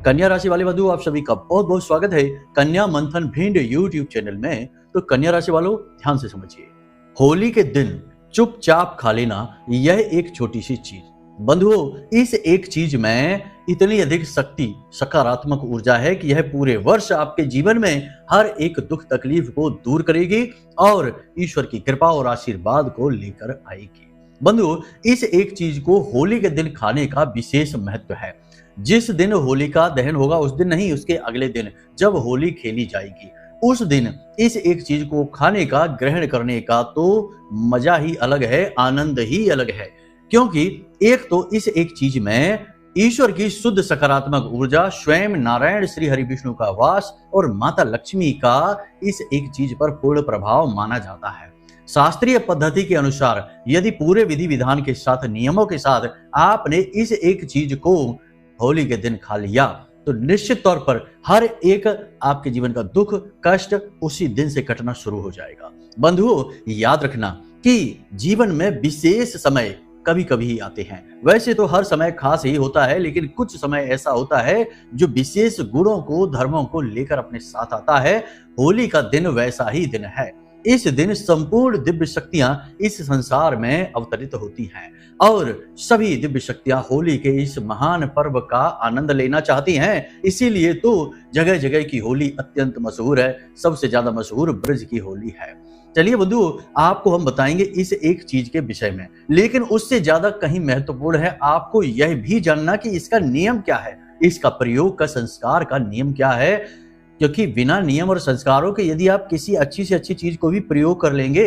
कन्या राशि वाले बंधु, आप सभी का बहुत बहुत स्वागत है कन्या मंथन भिंड यूट्यूब चैनल में। तो कन्या राशि वालों, ध्यान से समझिए, होली के दिन चुपचाप खा लेना यह एक छोटी सी चीज, बंधुओं, इस एक चीज में इतनी अधिक शक्ति, सकारात्मक ऊर्जा है कि यह पूरे वर्ष आपके जीवन में हर एक दुख तकलीफ को दूर करेगी और ईश्वर की कृपा और आशीर्वाद को लेकर आएगी। बंधुओं, इस एक चीज को होली के दिन खाने का विशेष महत्व है। जिस दिन होली का दहन होगा उस दिन नहीं, उसके अगले दिन जब होली खेली जाएगी उस दिन इस एक चीज को खाने का, ग्रहण करने का तो मजा ही अलग है, आनंद ही अलग है। क्योंकि एक तो इस एक चीज में ईश्वर की शुद्ध सकारात्मक ऊर्जा, स्वयं नारायण श्री हरि विष्णु का वास और माता लक्ष्मी का इस एक चीज पर पूर्ण प्रभाव माना जाता है। शास्त्रीय पद्धति के अनुसार यदि पूरे विधि विधान के साथ, नियमों के साथ आपने इस एक चीज को होली के दिन खा लिया तो निश्चित तौर पर हर एक आपके जीवन का दुख, कष्ट उसी दिन से कटना शुरू हो जाएगा। बंधुओं, याद रखना कि जीवन में विशेष समय कभी कभी ही आते हैं। वैसे तो हर समय खास ही होता है, लेकिन कुछ समय ऐसा होता है जो विशेष गुणों को, धर्मों को लेकर अपने साथ आता है। होली का दिन वैसा ही दिन है। इस दिन संपूर्ण दिव्य शक्तियां इस संसार में अवतरित होती हैं और सभी दिव्य शक्तियां होली के इस महान पर्व का आनंद लेना चाहती हैं। इसीलिए तो जगह जगह की होली अत्यंत मशहूर है। सबसे ज्यादा मशहूर ब्रज की होली है। चलिए बंधुओं, आपको हम बताएंगे इस एक चीज के विषय में, लेकिन उससे ज्यादा कहीं महत्वपूर्ण है आपको यह भी जानना कि इसका नियम क्या है, इसका प्रयोग का, संस्कार का नियम क्या है। क्योंकि बिना नियम और संस्कारों के यदि आप किसी अच्छी से अच्छी चीज को भी प्रयोग कर लेंगे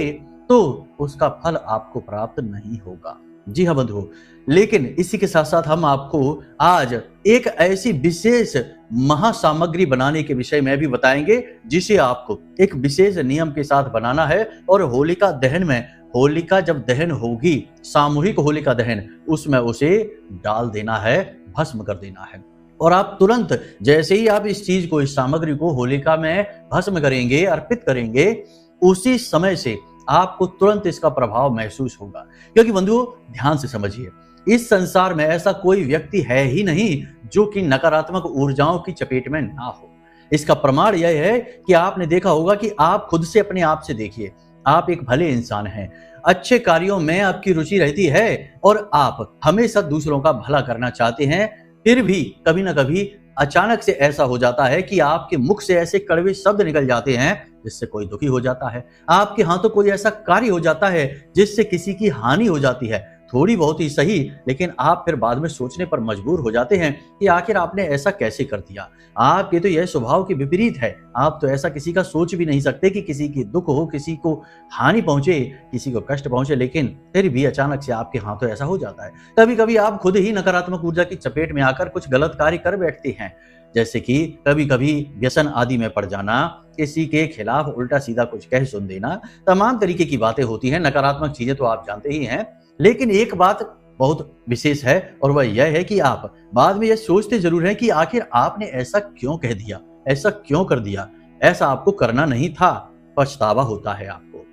तो उसका फल आपको प्राप्त नहीं होगा। जी हाँ बंधुओं, लेकिन इसी के साथ साथ हम आपको आज एक ऐसी विशेष महासामग्री बनाने के विषय में भी बताएंगे जिसे आपको एक विशेष नियम के साथ बनाना है। और होलिका दहन में, होलिका जब दहन होगी, सामूहिक होलिका दहन, उसमें उसे डाल देना है, भस्म कर देना है। और आप तुरंत जैसे ही आप इस चीज को, इस सामग्री को होलिका में भस्म करेंगे, अर्पित करेंगे, उसी समय से आपको तुरंत इसका प्रभाव महसूस होगा। क्योंकि बंधुओं, ध्यान से समझिए, इस संसार में ऐसा कोई व्यक्ति है ही नहीं जो कि नकारात्मक ऊर्जाओं की चपेट में ना हो। इसका प्रमाण यह है कि आपने देखा होगा कि आप खुद से, अपने आप से देखिए, आप एक भले इंसान हैं, अच्छे कार्यों में आपकी रुचि रहती है और आप हमेशा दूसरों का भला करना चाहते हैं। फिर भी कभी ना कभी अचानक से ऐसा हो जाता है कि आपके मुख से ऐसे कड़वे शब्द निकल जाते हैं जिससे कोई दुखी हो जाता है। आपके हाथों कोई ऐसा कार्य हो जाता है जिससे किसी की हानि हो जाती है, थोड़ी बहुत ही सही, लेकिन आप फिर बाद में सोचने पर मजबूर हो जाते हैं कि आखिर आपने ऐसा कैसे कर दिया। आपके तो यह स्वभाव के विपरीत है। आप तो ऐसा किसी का सोच भी नहीं सकते कि किसी की दुख हो, किसी को हानि पहुंचे, किसी को कष्ट पहुंचे, लेकिन फिर भी अचानक से आपके हाथों ऐसा हो जाता है। कभी कभी आप खुद ही नकारात्मक ऊर्जा की चपेट में आकर कुछ गलत कार्य कर बैठते हैं, जैसे कि कभी कभी व्यसन आदि में पड़ जाना, किसी के खिलाफ उल्टा सीधा कुछ कह सुन देना, तमाम तरीके की बातें होती हैं। नकारात्मक चीजें तो आप जानते ही हैं, लेकिन एक बात बहुत विशेष है और वह यह है कि आप बाद में यह सोचते जरूर हैं कि आखिर आपने ऐसा क्यों कह दिया, ऐसा क्यों कर दिया, ऐसा आपको करना नहीं था। पछतावा होता है आपको।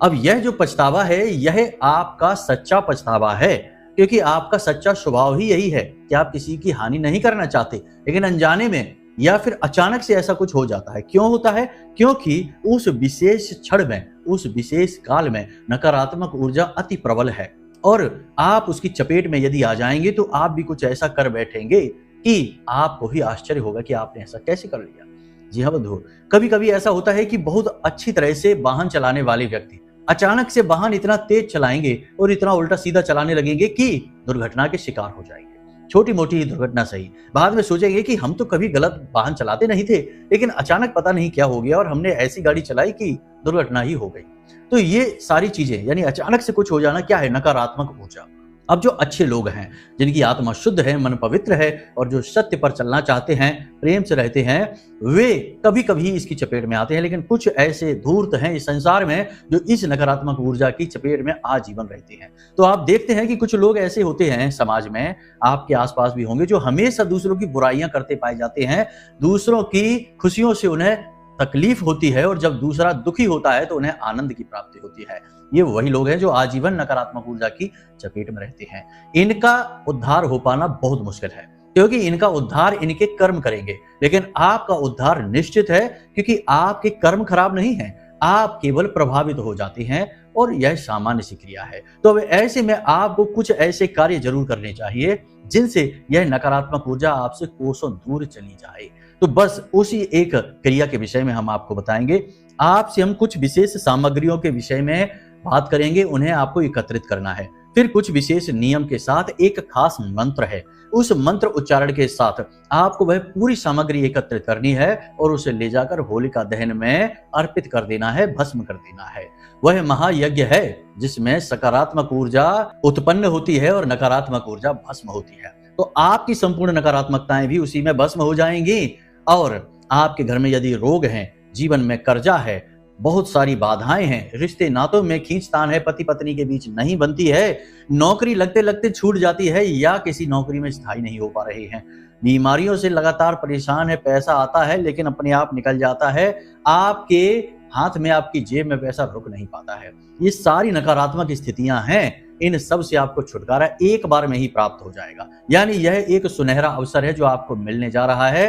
अब यह जो पछतावा है, यह आपका सच्चा पछतावा है, क्योंकि आपका सच्चा स्वभाव ही यही है कि आप किसी की हानि नहीं करना चाहते, लेकिन अनजाने में या फिर अचानक से ऐसा कुछ हो जाता है। क्यों होता है? क्योंकि उस विशेष क्षण में, उस विशेष काल में नकारात्मक ऊर्जा अति प्रबल है और आप उसकी चपेट में यदि आ जाएंगे तो आप भी कुछ ऐसा कर बैठेंगे कि आपको ही आश्चर्य होगा कि आपने ऐसा कैसे कर लिया। जी हाँ बंधुओं, कभी कभी ऐसा होता है कि बहुत अच्छी तरह से वाहन चलाने वाले व्यक्ति अचानक से वाहन इतना तेज चलाएंगे और इतना उल्टा सीधा चलाने लगेंगे कि दुर्घटना के शिकार हो जाएंगे। छोटी मोटी दुर्घटना सही, बाद में सोचेंगे कि हम तो कभी गलत वाहन चलाते नहीं थे, लेकिन अचानक पता नहीं क्या हो गया और हमने ऐसी गाड़ी चलाई कि दुर्घटना ही हो गई। तो ये सारी चीजें, यानी अचानक से कुछ हो जाना, क्या है? नकारात्मक ऊर्जा। अब जो अच्छे लोग हैं, जिनकी आत्मा शुद्ध है, मन पवित्र है और जो सत्य पर चलना चाहते हैं, प्रेम से रहते हैं, वे कभी कभी इसकी चपेट में आते हैं। लेकिन कुछ ऐसे धूर्त हैं इस संसार में जो इस नकारात्मक ऊर्जा की चपेट में आजीवन रहते हैं। तो आप देखते हैं कि कुछ लोग ऐसे होते हैं समाज में, आपके आसपास भी होंगे, जो हमेशा दूसरों की बुराइयां करते पाए जाते हैं। दूसरों की खुशियों से उन्हें तकलीफ होती है और जब दूसरा दुखी होता है तो उन्हें आनंद की प्राप्ति होती है। ये वही लोग हैं जो आजीवन नकारात्मक ऊर्जा की चपेट में रहते हैं। इनका उद्धार हो पाना बहुत मुश्किल है। क्योंकि इनका उद्धार इनके कर्म करेंगे, लेकिन आपका उद्धार निश्चित है क्योंकि आपके कर्म खराब नहीं हैं, आप केवल प्रभावित हो जाते हैं और यह सामान्य सी क्रिया है। तो अब ऐसे में आपको कुछ ऐसे कार्य जरूर करने चाहिए जिनसे यह नकारात्मक ऊर्जा आपसे कोसों दूर चली जाए। तो बस उसी एक क्रिया के विषय में हम आपको बताएंगे। आपसे हम कुछ विशेष सामग्रियों के विषय में बात करेंगे, उन्हें आपको एकत्रित करना है। फिर कुछ विशेष नियम के साथ एक खास मंत्र है, उस मंत्र उच्चारण के साथ आपको वह पूरी सामग्री एकत्रित करनी है और उसे ले जाकर होलिका दहन में अर्पित कर देना है, भस्म कर देना है। वह महायज्ञ है जिसमें सकारात्मक ऊर्जा उत्पन्न होती है और नकारात्मक ऊर्जा भस्म होती है। तो आपकी संपूर्ण नकारात्मकताएं भी उसी में भस्म हो जाएंगी और आपके घर में यदि रोग हैं, जीवन में कर्जा है, बहुत सारी बाधाएं हैं, रिश्ते नातों में खींचतान है, पति पत्नी के बीच नहीं बनती है, नौकरी लगते लगते छूट जाती है या किसी नौकरी में स्थायी नहीं हो पा रहे हैं, बीमारियों से लगातार परेशान है, पैसा आता है लेकिन अपने आप निकल जाता है, आपके हाथ में आपकी जेब में पैसा रुक नहीं पाता है, ये सारी नकारात्मक स्थितियां हैं। इन सब से आपको छुटकारा एक बार में ही प्राप्त हो जाएगा। यानी यह एक सुनहरा अवसर है जो आपको मिलने जा रहा है।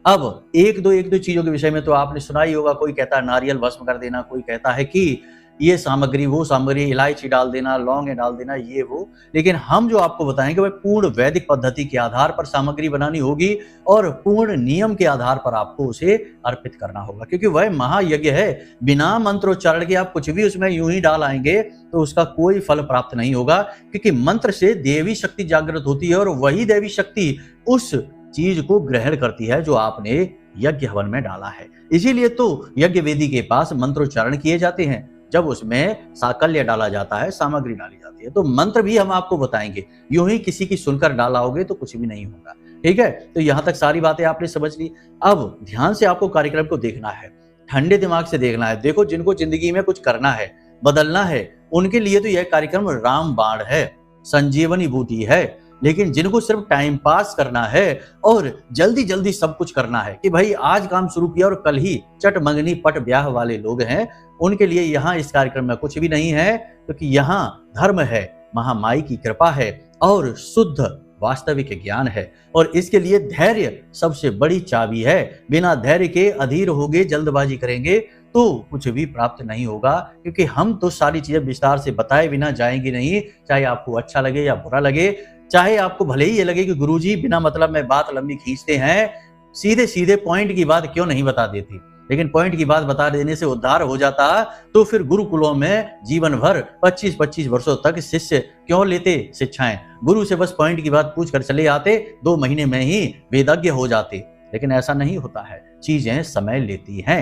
अब एक दो चीजों के विषय में तो आपने सुना ही होगा। कोई कहता है नारियल भस्म कर देना, कोई कहता है कि ये सामग्री वो सामग्री, इलायची डाल देना, लौंग डाल देना, ये वो। लेकिन हम जो आपको बताएंगे वह पूर्ण वैदिक पद्धति के आधार पर सामग्री बनानी होगी और पूर्ण नियम के आधार पर आपको उसे अर्पित करना होगा, क्योंकि वह महायज्ञ है। बिना मंत्रोच्चारण के आप कुछ भी उसमें यूं ही डाल आएंगे तो उसका कोई फल प्राप्त नहीं होगा, क्योंकि मंत्र से देवी शक्ति जागृत होती है और वही देवी शक्ति उस चीज को ग्रहण करती है जो आपने यज्ञ हवन में डाला है। इसीलिए तो यज्ञ वेदी के पास मंत्रोच्चारण किए जाते हैं, जब उसमें साकल्य डाला जाता है, सामग्री डाली जाती है। तो मंत्र भी हम आपको बताएंगे, यूं ही किसी की सुनकर डाला होगे तो कुछ भी नहीं होगा। ठीक है, तो यहां तक सारी बातें आपने समझ ली। अब ध्यान से आपको कार्यक्रम को देखना है, ठंडे दिमाग से देखना है। देखो, जिनको जिंदगी में कुछ करना है, बदलना है, उनके लिए तो यह कार्यक्रम रामबाण है, संजीवनी बूटी है। लेकिन जिनको सिर्फ टाइम पास करना है और जल्दी जल्दी सब कुछ करना है कि भाई आज काम शुरू किया और कल ही चट मंगनी पट ब्याह वाले लोग हैं, उनके लिए यहाँ इस कार्यक्रम में कुछ भी नहीं है, क्योंकि यहाँ धर्म है, महामाई की कृपा है और शुद्ध वास्तविक ज्ञान है। और इसके लिए धैर्य सबसे बड़ी चाबी है। बिना धैर्य के अधीर होगे, जल्दबाजी करेंगे तो कुछ भी प्राप्त नहीं होगा, क्योंकि हम तो सारी चीजें विस्तार से बताए बिना जाएंगे नहीं। चाहे आपको अच्छा लगे या बुरा लगे, चाहे आपको भले ही ये लगे कि गुरुजी बिना मतलब में बात लंबी खींचते हैं, सीधे सीधे पॉइंट की बात क्यों नहीं बता देते। लेकिन पॉइंट की बात बता देने से उद्धार हो जाता तो फिर गुरुकुलों में जीवन भर 25-25 वर्षों तक शिष्य क्यों लेते शिक्षाएं। गुरु से बस पॉइंट की बात पूछ कर चले आते, 2 महीने में ही वेदज्ञ हो जाते। लेकिन ऐसा नहीं होता है, चीजें समय लेती हैं।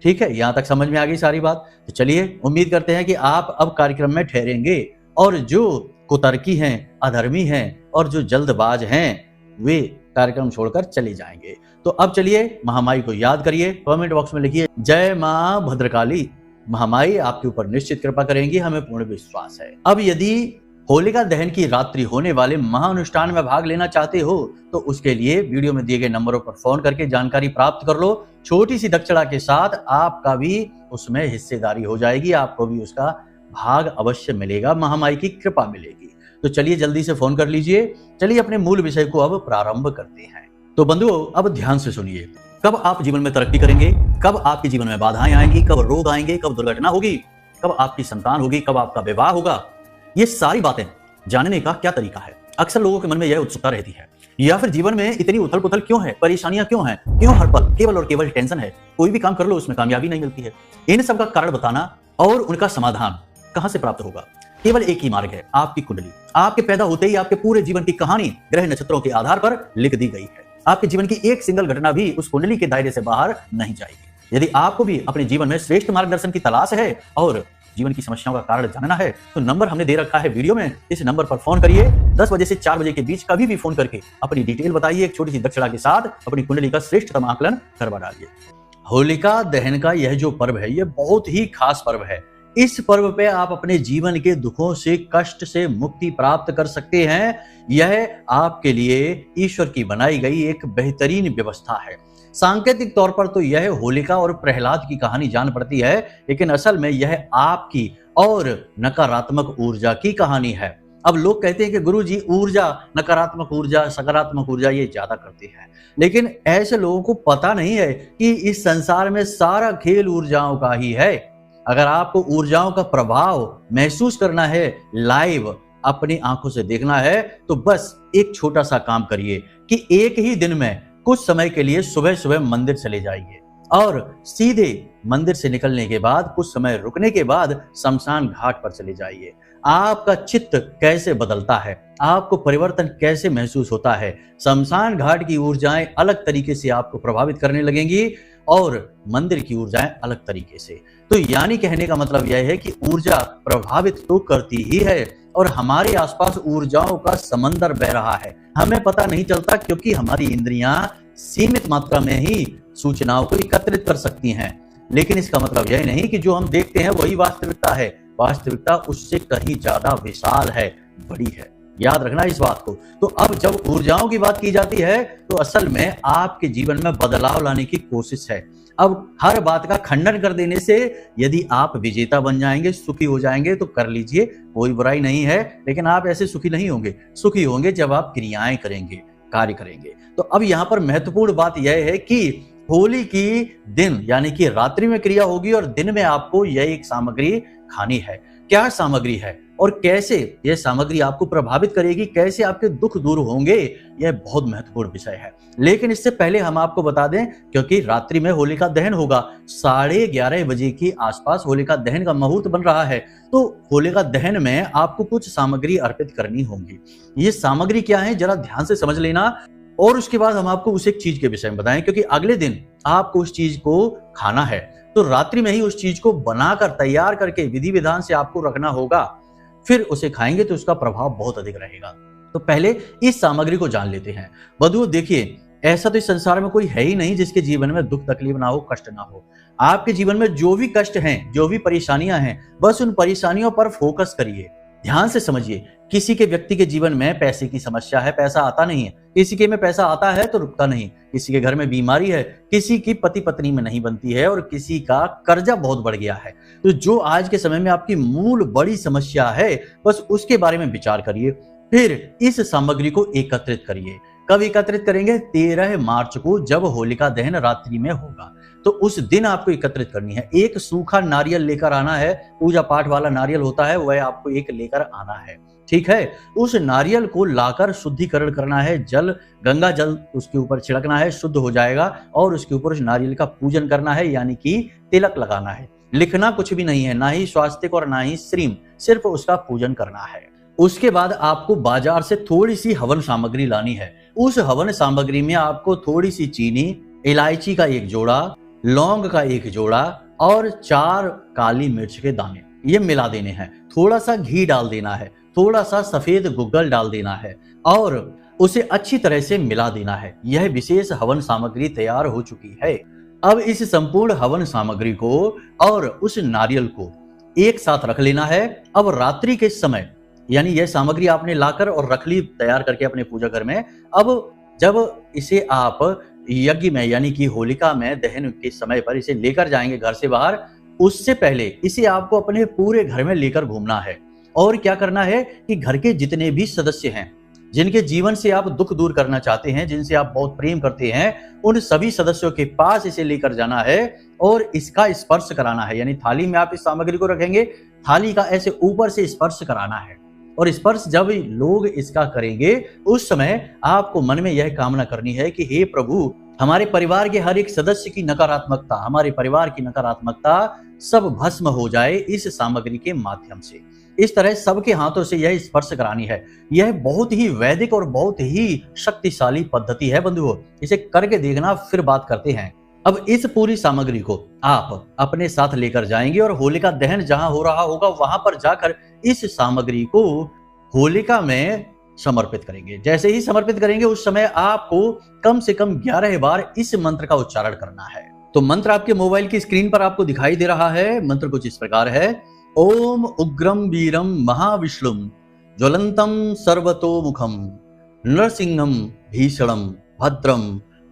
ठीक है, यहां तक समझ में आ गई सारी बात। तो चलिए, उम्मीद करते हैं कि आप अब कार्यक्रम में ठहरेंगे और जो कुतर्की हैं, अधर्मी हैं और जो जल्दबाज हैं, वे कार्यक्रम छोड़कर चले जाएंगे। तो अब चलिए, महामाई को याद करिए, कमेंट बॉक्स में लिखिए जय मां भद्रकाली। महामाई आपके ऊपर निश्चित कृपा करेंगी, हमें पूर्ण विश्वास है। अब यदि होलिका दहन की रात्रि होने वाले महाअनुष्ठान में भाग लेना चाहते हो तो उसके लिए वीडियो में दिए गए नंबरों पर फोन करके जानकारी प्राप्त कर लो। छोटी सी दक्षिणा के साथ आपका भी उसमें हिस्सेदारी हो जाएगी, आपको भी उसका भाग अवश्य मिलेगा, महामाई की कृपा मिलेगी। तो चलिए जल्दी से फोन कर लीजिए। चलिए अपने मूल विषय को अब प्रारंभ करते हैं। तो बंधुओं, अब ध्यान से सुनिए। कब आप जीवन में तरक्की करेंगे, कब आपके जीवन में बाधाएं आएंगी, कब रोग आएंगे, कब दुर्घटना होगी, कब आपकी संतान होगी, कब आपका विवाह होगा, ये सारी बातें जानने का क्या तरीका है। अक्सर लोगों के मन में यह उत्सुकता रहती है। या फिर जीवन में इतनी उथल पुथल क्यों है, परेशानियां क्यों हैं, क्यों हर पल केवल और केवल टेंशन है, कोई भी काम कर लो उसमें कामयाबी नहीं मिलती है। इन सब का कारण बताना और उनका समाधान कहां से प्राप्त होगा। केवल एक ही मार्ग है, आपकी कुंडली। आपके पैदा होते ही आपके पूरे जीवन की कहानी ग्रह नक्षत्रों के आधार पर लिख दी गई है। आपके जीवन की एक सिंगल घटना भी उस कुंडली के दायरे से बाहर नहीं जाएगी। यदि आपको भी अपने जीवन में श्रेष्ठ मार्गदर्शन की तलाश है और जीवन की समस्याओं का कारण जानना है तो नंबर हमने दे रखा है वीडियो में। इस नंबर पर फोन करिए। 10 बजे से 4 बजे के बीच कभी भी फोन करके अपनी डिटेल बताइए। एक छोटी सी दक्षिणा के साथ अपनी कुंडली का श्रेष्ठतम आकलन करवा डालिए। होलिका दहन का यह जो पर्व है, यह बहुत ही खास पर्व है। इस पर्व पे आप अपने जीवन के दुखों से, कष्ट से मुक्ति प्राप्त कर सकते हैं। यह आपके लिए ईश्वर की बनाई गई एक बेहतरीन व्यवस्था है। सांकेतिक तौर पर तो यह होलिका और प्रहलाद की कहानी जान पड़ती है, लेकिन असल में यह आपकी और नकारात्मक ऊर्जा की कहानी है। अब लोग कहते हैं कि गुरु जी ऊर्जा, नकारात्मक ऊर्जा, सकारात्मक ऊर्जा ये ज्यादा करते हैं, लेकिन ऐसे लोगों को पता नहीं है कि इस संसार में सारा खेल ऊर्जाओं का ही है। अगर आपको ऊर्जाओं का प्रभाव महसूस करना है, लाइव अपनी आंखों से देखना है, तो बस एक छोटा सा काम करिए कि एक ही दिन में कुछ समय के लिए सुबह सुबह मंदिर चले जाइए और सीधे मंदिर से निकलने के बाद कुछ समय रुकने के बाद शमशान घाट पर चले जाइए। आपका चित्त कैसे बदलता है, आपको परिवर्तन कैसे महसूस होता है, शमशान घाट की ऊर्जाएं अलग तरीके से आपको प्रभावित करने लगेंगी और मंदिर की ऊर्जाएं अलग तरीके से। तो यानी कहने का मतलब यह है कि ऊर्जा प्रभावित तो करती ही है और हमारे आसपास ऊर्जाओं का समंदर बह रहा है, हमें पता नहीं चलता क्योंकि हमारी इंद्रियां सीमित मात्रा में ही सूचनाओं को एकत्रित कर सकती हैं। लेकिन इसका मतलब यह नहीं कि जो हम देखते हैं वही वास्तविकता है, वास्तविकता उससे कहीं ज्यादा विशाल है, बड़ी है। याद रखना इस बात को। तो अब जब ऊर्जाओं की बात की जाती है तो असल में आपके जीवन में बदलाव लाने की कोशिश है। अब हर बात का खंडन कर देने से यदि आप विजेता बन जाएंगे, सुखी हो जाएंगे तो कर लीजिए, कोई बुराई नहीं है, लेकिन आप ऐसे सुखी नहीं होंगे। सुखी होंगे जब आप क्रियाएं करेंगे, कार्य करेंगे। तो अब यहाँ पर महत्वपूर्ण बात यह है कि होली की दिन यानी कि रात्रि में क्रिया होगी और दिन में आपको यह एक सामग्री खानी है। क्या सामग्री है और कैसे यह सामग्री आपको प्रभावित करेगी, कैसे आपके दुख दूर होंगे, यह बहुत महत्वपूर्ण विषय है। लेकिन इससे पहले हम आपको बता दें, क्योंकि रात्रि में होलिका दहन होगा, 11:30 बजे के आसपास होलिका दहन का मुहूर्त बन रहा है। तो होलिका दहन में आपको कुछ सामग्री अर्पित करनी होगी। ये सामग्री क्या है जरा ध्यान से समझ लेना और उसके बाद हम आपको उस एक चीज के विषय में बताएं, क्योंकि अगले दिन आपको उस चीज को खाना है। तो रात्रि में ही उस चीज को बनाकर तैयार करके विधि विधान से आपको रखना होगा, फिर उसे खाएंगे तो उसका प्रभाव बहुत अधिक रहेगा। तो पहले इस सामग्री को जान लेते हैं। बंधुओं देखिए, ऐसा तो इस संसार में कोई है ही नहीं जिसके जीवन में दुख तकलीफ ना हो, कष्ट ना हो। आपके जीवन में जो भी कष्ट हैं, जो भी परेशानियां हैं, बस उन परेशानियों पर फोकस करिए, ध्यान से समझिए। किसी के व्यक्ति के जीवन में पैसे की समस्या है, पैसा आता नहीं है, किसी के में पैसा आता है तो रुकता नहीं, किसी के घर में बीमारी है, किसी की पति पत्नी में नहीं बनती है और किसी का कर्जा बहुत बढ़ गया है। तो जो आज के समय में आपकी मूल बड़ी समस्या है, बस उसके बारे में विचार करिए। फिर इस सामग्री को एकत्रित करिए। कब एकत्रित करेंगे? 13 मार्च को, जब होलिका दहन रात्रि में होगा। तो उस दिन आपको एकत्रित करनी है। एक सूखा नारियल लेकर आना है, पूजा पाठ वाला नारियल होता है, वह आपको एक लेकर आना है, ठीक है। उस नारियल को लाकर शुद्धिकरण करना है, जल, गंगा जल उसके ऊपर छिड़कना है, शुद्ध हो जाएगा और उसके ऊपर उस नारियल का पूजन करना है, यानी कि तिलक लगाना है। लिखना कुछ भी नहीं है, ना ही स्वास्तिक और ना ही श्रीम, सिर्फ उसका पूजन करना है। उसके बाद आपको बाजार से थोड़ी सी हवन सामग्री लानी है। उस हवन सामग्री में आपको थोड़ी सी चीनी, इलायची का एक जोड़ा, लौंग का एक जोड़ा और 4 काली मिर्च के दाने ये मिला देने हैं। थोड़ा सा घी डाल देना है, थोड़ा सा सफेद गुग्गल डाल देना है और उसे अच्छी तरह से मिला देना है। यह विशेष हवन सामग्री तैयार हो चुकी है। अब इस संपूर्ण हवन सामग्री को और उस नारियल को एक साथ रख लेना है। अब रात्रि के समय, यानी यह सामग्री आपने लाकर और रख ली तैयार करके अपने पूजा घर में। अब जब इसे आप यज्ञ में यानी कि होलिका में दहन के समय पर इसे लेकर जाएंगे घर से बाहर, उससे पहले इसे आपको अपने पूरे घर में लेकर घूमना है। और क्या करना है कि घर के जितने भी सदस्य हैं, जिनके जीवन से आप दुख दूर करना चाहते हैं, जिनसे आप बहुत प्रेम करते हैं, उन सभी सदस्यों के पास इसे लेकर जाना है और इसका स्पर्श कराना है। यानी थाली में आप इस सामग्री को रखेंगे, थाली का ऐसे ऊपर से स्पर्श कराना है और स्पर्श जब लोग इसका करेंगे उस समय आपको मन में यह कामना करनी है कि हे प्रभु, हमारे परिवार के हर एक सदस्य की नकारात्मकता, हमारे परिवार की नकारात्मकता सब भस्म हो जाए इस सामग्री के माध्यम से। इस तरह सबके हाथों से यह स्पर्श करानी है। यह बहुत ही वैदिक और बहुत ही शक्तिशाली पद्धति है बंधुओं, इसे करके देखना, फिर बात करते हैं। अब इस पूरी सामग्री को आप अपने साथ लेकर जाएंगे और होलिका दहन जहां हो रहा होगा वहां पर जाकर इस सामग्री को होलिका में समर्पित करेंगे। जैसे ही समर्पित करेंगे उस समय आपको कम से कम 11 बार इस मंत्र का उच्चारण करना है। तो मंत्र आपके मोबाइल की स्क्रीन पर आपको दिखाई दे रहा है। मंत्र कुछ इस प्रकार है। ओम उग्रम वीरम महाविष्णुम ज्वलंतम सर्वतोमुखम नरसिंहम भीषणम भद्रम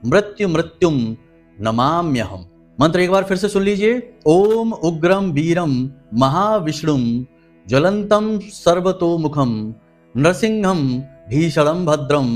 मृत्युम नमाम्यहम। मंत्र एक बार फिर से सुन लीजिए। ओम उग्रम वीरम महाविष्णुम ज्वलंतम सर्वतोमुखम नरसिंहम भीषणम भद्रम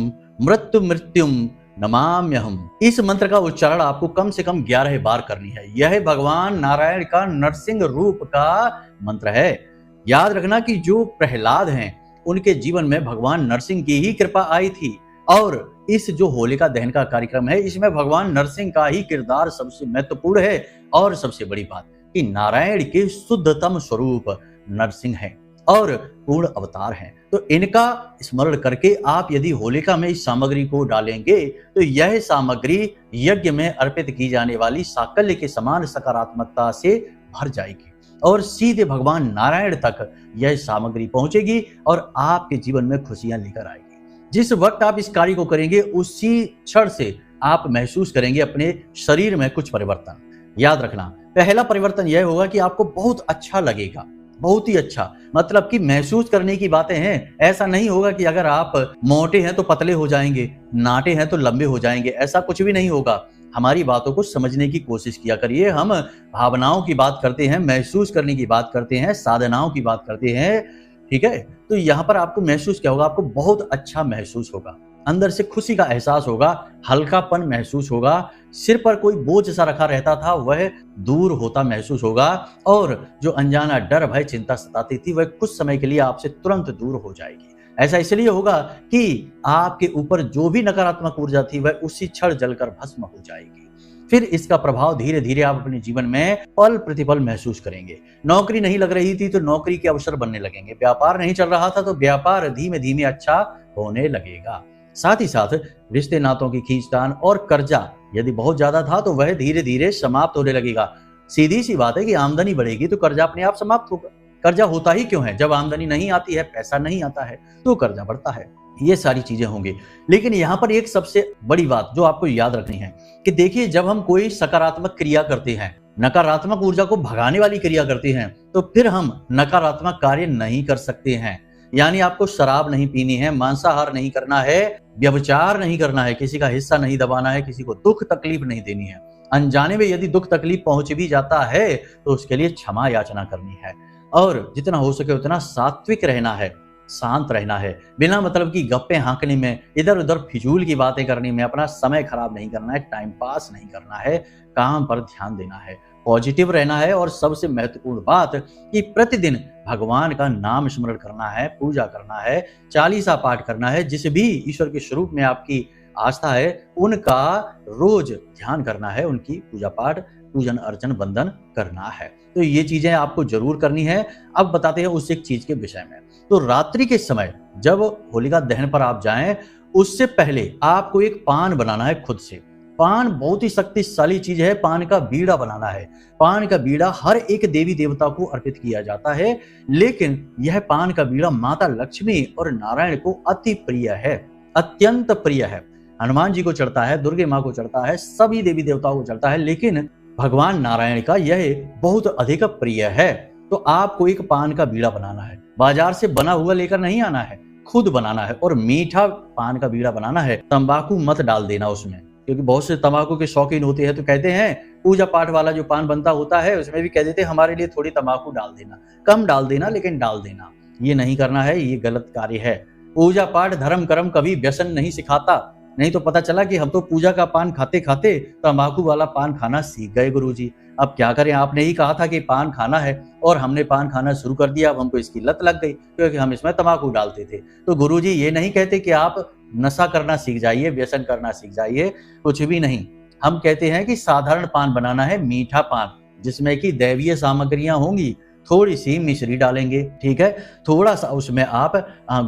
मृत्यु मृत्युम नमाम्यहम। इस मंत्र का उच्चारण आपको कम से कम 11 बार करनी है। यह भगवान नारायण का नरसिंह रूप का मंत्र है। याद रखना कि जो प्रहलाद हैं उनके जीवन में भगवान नरसिंह की ही कृपा आई थी, और इस जो होलिका दहन का कार्यक्रम है इसमें भगवान नरसिंह का ही किरदार सबसे महत्वपूर्ण है। और सबसे बड़ी बात कि नारायण के शुद्धतम स्वरूप नरसिंह है और पूर्ण अवतार हैं। तो इनका स्मरण करके आप यदि होलिका में इस सामग्री को डालेंगे तो यह सामग्री यज्ञ में अर्पित की जाने वाली साकल्य के समान सकारात्मकता से भर जाएगी और सीधे भगवान नारायण तक यह सामग्री पहुंचेगी और आपके जीवन में खुशियां लेकर आएगी। जिस वक्त आप इस कार्य को करेंगे उसी क्षण से आप महसूस करेंगे अपने शरीर में कुछ परिवर्तन। याद रखना, पहला परिवर्तन यह होगा कि आपको बहुत अच्छा लगेगा, बहुत ही अच्छा। मतलब कि महसूस करने की बातें हैं। ऐसा नहीं होगा कि अगर आप मोटे हैं तो पतले हो जाएंगे, नाटे हैं तो लंबे हो जाएंगे, ऐसा कुछ भी नहीं होगा। हमारी बातों को समझने की कोशिश किया करिए। हम भावनाओं की बात करते हैं, महसूस करने की बात करते हैं, साधनाओं की बात करते हैं, ठीक है। तो यहाँ पर आपको महसूस क्या होगा? आपको बहुत अच्छा महसूस होगा, अंदर से खुशी का एहसास होगा, हल्कापन महसूस होगा, सिर पर कोई बोझ सा रखा रहता था वह दूर होता महसूस होगा, और जो अनजाना डर भय चिंता सताती थी वह कुछ समय के लिए आपसे तुरंत दूर हो जाएगी। ऐसा इसलिए होगा कि आपके ऊपर जो भी नकारात्मक ऊर्जा थी वह उसी क्षण जलकर भस्म हो जाएगी। फिर इसका प्रभाव धीरे धीरे आप अपने जीवन में पल प्रतिपल महसूस करेंगे। नौकरी नहीं लग रही थी तो नौकरी के अवसर बनने लगेंगे, व्यापार नहीं चल रहा था तो व्यापार धीमे धीमे अच्छा होने लगेगा। साथ ही साथ रिश्ते नातों की खींचतान और कर्जा यदि बहुत ज्यादा था तो वह धीरे धीरे समाप्त होने लगेगा। सीधी सी बात है कि आमदनी बढ़ेगी तो कर्जा अपने आप समाप्त होगा। कर्जा होता ही क्यों है? जब आमदनी नहीं आती है, पैसा नहीं आता है तो कर्जा बढ़ता है। ये सारी चीजें होंगी। लेकिन यहाँ पर एक सबसे बड़ी बात जो आपको याद रखनी है कि देखिए, जब हम कोई सकारात्मक क्रिया करते हैं, नकारात्मक ऊर्जा को भगाने वाली क्रिया करते हैं, तो फिर हम नकारात्मक कार्य नहीं कर सकते हैं। यानी आपको शराब नहीं पीनी है, मांसाहार नहीं करना है, व्यभिचार नहीं करना है, किसी का हिस्सा नहीं दबाना है, किसी को दुख तकलीफ नहीं देनी है। अनजाने में यदि दुख तकलीफ पहुंच भी जाता है तो उसके लिए क्षमा याचना करनी है, और जितना हो सके उतना सात्विक रहना है, शांत रहना है। बिना मतलब की गप्पे हाँकने में, इधर उधर फिजूल की बातें करने में अपना समय खराब नहीं करना है, टाइम पास नहीं करना है, काम पर ध्यान देना है, पॉजिटिव रहना है। और सबसे महत्वपूर्ण बात कि प्रतिदिन भगवान का नाम स्मरण करना है, पूजा करना है, चालीसा पाठ करना है। जिस भी ईश्वर के स्वरूप में आपकी आस्था है उनका रोज ध्यान करना है, उनकी पूजा पाठ, पूजन अर्चन वंदन करना है। तो ये चीजें आपको जरूर करनी है। अब बताते हैं उस एक चीज के विषय में। तो रात्रि के समय जब होलिका दहन पर आप जाएं, उससे पहले आपको एक पान बनाना है खुद से। पान बहुत ही शक्तिशाली चीज है। पान का बीड़ा बनाना है। पान का बीड़ा हर एक देवी देवता को अर्पित किया जाता है, लेकिन यह पान का बीड़ा माता लक्ष्मी और नारायण को अति प्रिय है, अत्यंत प्रिय है। हनुमान जी को चढ़ता है, दुर्गे माँ को चढ़ता है, सभी देवी देवताओं को चढ़ता है, लेकिन भगवान नारायण का यह बहुत अधिक प्रिय है। तो आपको एक पान का बीड़ा बनाना है। बाजार से बना हुआ लेकर नहीं आना है, खुद बनाना है। और मीठा पान का बीड़ा बनाना है। तंबाकू मत डाल देना उसमें, क्योंकि बहुत से तंबाकू के शौकीन होते हैं तो कहते हैं पूजा पाठ वाला जो पान बनता होता है उसमें भी कह देते हैं हमारे लिए थोड़ी तंबाकू डाल देना, कम डाल देना लेकिन डाल देना। ये नहीं करना है, ये गलत कार्य है। पूजा पाठ धर्म कर्म कभी व्यसन नहीं सिखाता। नहीं तो पता चला कि हम तो पूजा का पान खाते खाते तंबाकू वाला पान खाना सीख गए गुरुजी। अब क्या करें? आपने ही कहा था कि पान खाना है और हमने पान खाना शुरू कर दिया। अब हमको इसकी लत लग गई क्योंकि हम इसमें तंबाकू डालते थे। तो गुरुजी ये नहीं कहते कि आप नशा करना सीख जाइए, व्यसन करना सीख जाइए, कुछ भी नहीं। हम कहते हैं कि साधारण पान बनाना है, मीठा पान जिसमें कि दैवीय सामग्रियां होंगी। थोड़ी सी मिश्री डालेंगे, ठीक है, थोड़ा सा उसमें आप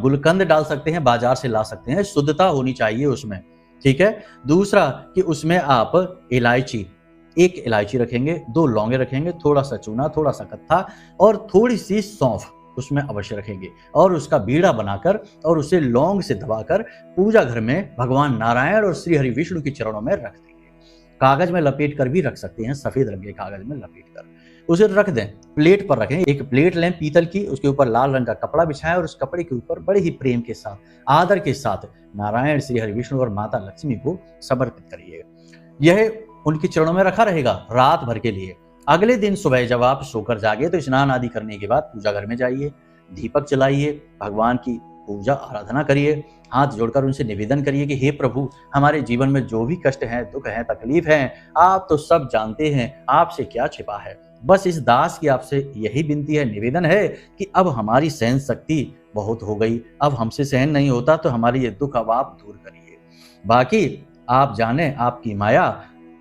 गुलकंद डाल सकते हैं, बाजार से ला सकते हैं, शुद्धता होनी चाहिए उसमें, ठीक है। दूसरा कि उसमें आप इलायची, एक इलायची रखेंगे, 2 लौंगे रखेंगे, थोड़ा सा चूना, थोड़ा सा कत्था और थोड़ी सी सौंफ उसमें अवश्य रखेंगे, और उसका बीड़ा बनाकर और उसे लौंग से दबाकर पूजा घर में भगवान नारायण और श्री हरि विष्णु के चरणों में रख देंगे। कागज में लपेट कर भी रख सकते हैं, सफेद रंग के कागज में लपेट कर उसे रख दें। प्लेट पर रखें, एक प्लेट लें पीतल की, उसके ऊपर लाल रंग का कपड़ा बिछाएं और उस कपड़े के ऊपर बड़े ही प्रेम के साथ, आदर के साथ नारायण, श्री हरि विष्णु और माता लक्ष्मी को समर्पित करिएगा। यह उनके चरणों में रखा रहेगा रात भर के लिए। अगले दिन सुबह जब आप सोकर जागे तो स्नान आदि करने के बाद पूजा घर में जाइए, दीपक जलाइए, भगवान की पूजा आराधना करिए, हाथ जोड़कर उनसे निवेदन करिए कि हे प्रभु, हमारे जीवन में जो भी कष्ट हैं, दुख हैं, तकलीफ हैं, आप तो सब जानते हैं, आपसे क्या छिपा है। बस इस दास की आपसे यही विनती है, निवेदन है कि अब हमारी सहन शक्ति बहुत हो गई, अब हमसे सहन नहीं होता, तो हमारी ये दुख अब आप दूर करिए। बाकी आप जाने आपकी माया,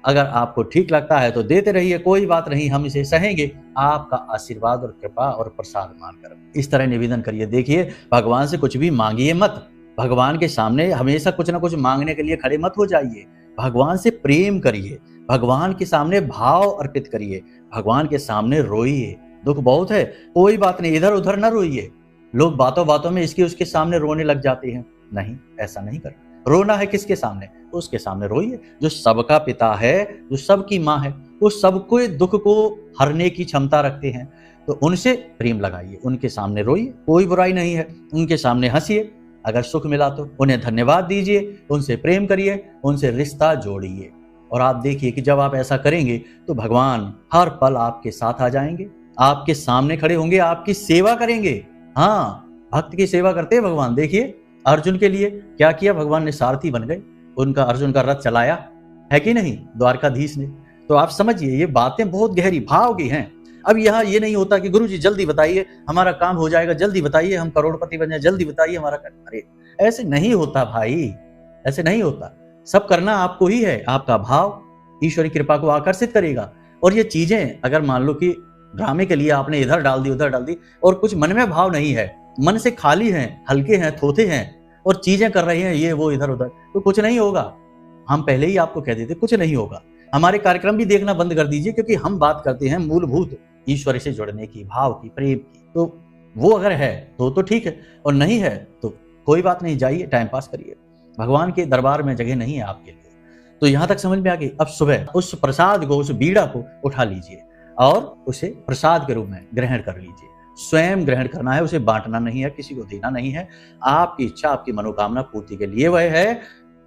अगर आपको ठीक लगता है तो देते रहिए, कोई बात नहीं, हम इसे सहेंगे, आपका आशीर्वाद और कृपा और प्रसाद मानकर। इस तरह निवेदन करिए। देखिए, भगवान से कुछ भी मांगिए मत, भगवान के सामने हमेशा कुछ ना कुछ मांगने के लिए खड़े मत हो जाइए। भगवान से प्रेम करिए, भगवान के सामने भाव अर्पित करिए, भगवान के सामने रोइए। दुख बहुत है, कोई बात नहीं, इधर उधर न रोइए। लोग बातों बातों में इसके उसके सामने रोने लग जाते हैं। नहीं, ऐसा नहीं करना। रोना है किसके सामने? उसके सामने रोइए जो सबका पिता है, जो सबकी माँ है, वो सबको दुख को हरने की क्षमता रखते हैं। तो उनसे प्रेम लगाइए, उनके सामने रोइए, कोई बुराई नहीं है। उनके सामने हंसिए, अगर सुख मिला तो उन्हें धन्यवाद दीजिए, उनसे प्रेम करिए, उनसे रिश्ता जोड़िए। और आप देखिए कि जब आप ऐसा करेंगे तो भगवान हर पल आपके साथ आ जाएंगे, आपके सामने खड़े होंगे, आपकी सेवा करेंगे। हाँ, भक्त की सेवा करते हैं भगवान। देखिए, अर्जुन के लिए क्या किया, भगवान ने सारथी बन गए, उनका अर्जुन का रथ चलाया, है कि नहीं, द्वारकाधीश ने। तो आप समझिए, ये बातें बहुत गहरी भाव की हैं। अब यहाँ ये नहीं होता कि गुरुजी जल्दी बताइए, हमारा काम हो जाएगा, जल्दी बताइए, हम करोड़पति बन जाए, जल्दी बताइए हमारा काम। अरे ऐसे नहीं होता भाई, ऐसे नहीं होता। सब करना आपको ही है, आपका भाव ईश्वरी कृपा को आकर्षित करेगा। और ये चीजें अगर मान लो कि ड्रामे के लिए आपने इधर डाल दी, उधर डाल दी, और कुछ मन में भाव नहीं है, मन से खाली हैं, हल्के हैं, थोथे हैं, और चीजें कर रहे हैं ये वो इधर उधर, तो कुछ नहीं होगा। हम पहले ही आपको कह देते कुछ नहीं होगा। हमारे कार्यक्रम भी देखना बंद कर दीजिए, क्योंकि हम बात करते हैं मूलभूत ईश्वर से जुड़ने की, भाव की, प्रेम की। तो वो अगर है तो ठीक है, और नहीं है तो कोई बात नहीं, जाइए टाइम पास करिए। भगवान के दरबार में जगह नहीं है आपके लिए। तो यहां तक समझ में आ गई। अब सुबह उस प्रसाद को, उस बीड़ा को उठा लीजिए और उसे प्रसाद के रूप में ग्रहण कर लीजिए। स्वयं ग्रहण करना है, उसे बांटना नहीं है, किसी को देना नहीं है। आपकी इच्छा, आपकी मनोकामना पूर्ति के लिए वह है,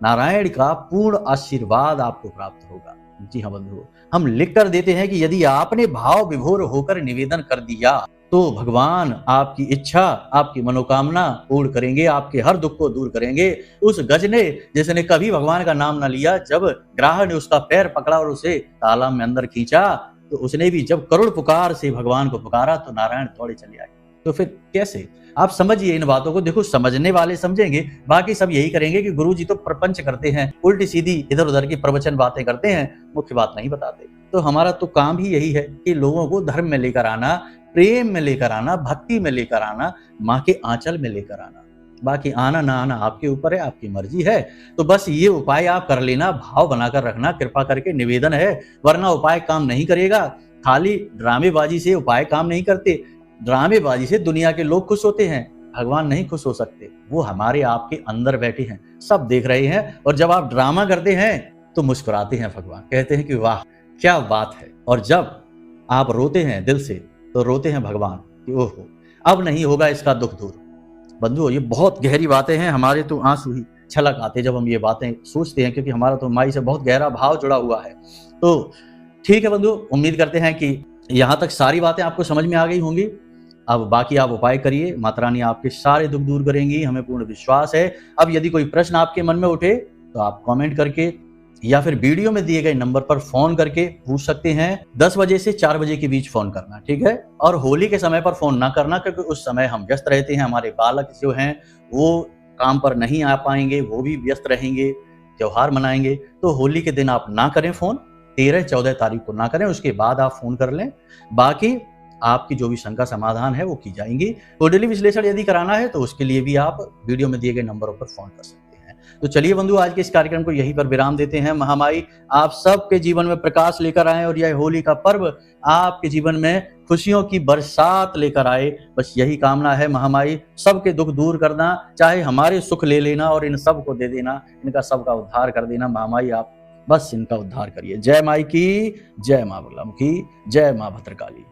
नारायण का पूर्ण आशीर्वाद आपको प्राप्त होगा। जी हाँ बंधुओं, हम लिख कर देते हैं कि यदि आपने भाव विभोर होकर निवेदन कर दिया तो भगवान आपकी इच्छा, आपकी मनोकामना पूर्ण करेंगे, आपके हर दुख को दूर करेंगे। उस गज ने, जिसने कभी भगवान का नाम न लिया, जब ग्राह ने उसका पैर पकड़ा और उसे तालाब में अंदर खींचा, तो उसने भी जब करुण पुकार से भगवान को पुकारा तो नारायण दौड़े चले आए। तो फिर कैसे? आप समझिए इन बातों को। देखो, समझने वाले समझेंगे, बाकी सब यही करेंगे कि गुरुजी तो प्रपंच करते हैं, उल्टी सीधी इधर उधर की प्रवचन बातें करते हैं, मुख्य बात नहीं बताते। तो हमारा तो काम ही यही है कि लोगों को धर्म में लेकर आना, प्रेम में लेकर आना, भक्ति में लेकर आना, माँ के आंचल में लेकर आना। बाकी आना ना आना आपके ऊपर है, आपकी मर्जी है। तो बस ये उपाय आप कर लेना, भाव बनाकर रखना, कृपा करके निवेदन है, वरना उपाय काम नहीं करेगा। खाली ड्रामेबाजी से उपाय काम नहीं करते। ड्रामेबाजी से दुनिया के लोग खुश होते हैं, भगवान नहीं खुश हो सकते। वो हमारे आपके अंदर बैठे हैं, सब देख रहे हैं। और जब आप ड्रामा करते हैं तो मुस्कुराते हैं भगवान, कहते हैं कि वाह क्या बात है। और जब आप रोते हैं दिल से तो रोते हैं भगवान कि ओहो, अब नहीं होगा इसका दुख दूर। बंधुओं, ये बहुत गहरी बातें हैं, हमारे तो आंसू ही छलक आते जब हम ये बातें सोचते हैं, क्योंकि हमारा तो माई से बहुत गहरा भाव जुड़ा हुआ है। तो ठीक है बंधु, उम्मीद करते हैं कि यहाँ तक सारी बातें आपको समझ में आ गई होंगी। अब बाकी आप उपाय करिए, माता रानी आपके सारे दुख दूर करेंगी, हमें पूर्ण विश्वास है। अब यदि कोई प्रश्न आपके मन में उठे तो आप कमेंट करके या फिर वीडियो में दिए गए नंबर पर फोन करके पूछ सकते हैं। 10 बजे से 4 बजे के बीच फोन करना, ठीक है। और होली के समय पर फोन ना करना, क्योंकि उस समय हम व्यस्त रहते हैं, हमारे बालक जो हैं वो काम पर नहीं आ पाएंगे, वो भी व्यस्त रहेंगे, त्योहार मनाएंगे। तो होली के दिन आप ना करें फोन, 13-14 तारीख को ना करें, उसके बाद आप फोन कर लें। बाकी आपकी जो भी शंका समाधान है वो की जाएंगी। कुंडली विश्लेषण यदि कराना है तो उसके लिए भी आप वीडियो में दिए गए नंबरों पर फोन कर सकते हैं। तो चलिए बंधु, आज के इस कार्यक्रम को यहीं पर विराम देते हैं। महामाई आप सबके जीवन में प्रकाश लेकर आए और यह होली का पर्व आपके जीवन में खुशियों की बरसात लेकर आए, बस यही कामना है। महामाई सबके दुख दूर करना, चाहे हमारे सुख ले लेना और इन सब को दे देना, इनका सबका उद्धार कर देना। महामाई आप बस इनका उद्धार करिए। जय माई की, जय मां बगलामुखी, जय मां भद्रकाली।